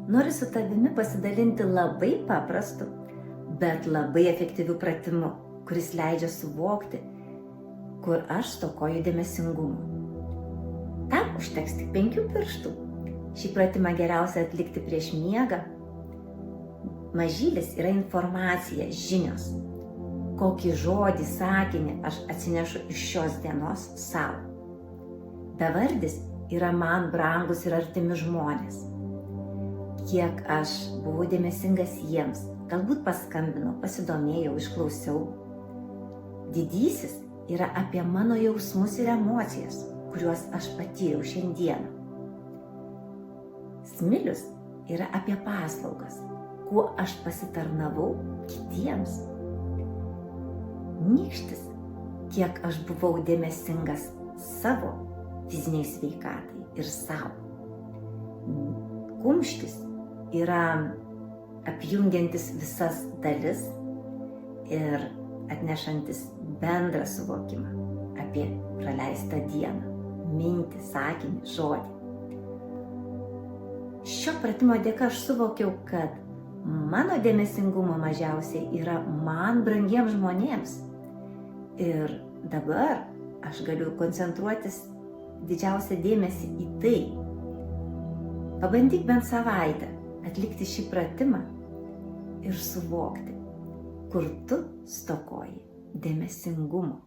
Noriu su tavimi pasidalinti labai paprastu, bet labai efektyviu pratimu, kuris leidžia suvokti, kur aš stokoju dėmesingumo. Tam užteks tik 5 pirštų. Šį pratimą geriausia atlikti prieš miegą. Mažylis yra informacija, žinios. Kokį žodį, sakinį aš atsinešu iš šios dienos savo. Bevardis yra man brangus ir artimi žmonės. Kiek aš buvau dėmesingas jiems, galbūt paskambinau, pasidomėjau, išklausiau. Didysis yra apie mano jausmus ir emocijas, kuriuos aš patyriau šiandieną. Smilius yra apie paslaugas, kuo aš pasitarnavau kitiems. Nykštis, kiek aš buvau dėmesingas savo fiziniai sveikatai ir savo. Kumštis yra apjungiantis visas dalis ir atnešantis bendrą suvokimą apie praleistą dieną, mintį, sakinį, žodį. Šio pratimo dėka aš suvokiau, kad mano dėmesingumo mažiausiai yra man brangiems žmonėms. Ir dabar aš galiu koncentruotis didžiausią dėmesį į tai. Pabandyk bent savaitę atlikti šį pratimą ir suvokti, kur tu stokoji dėmesingumo.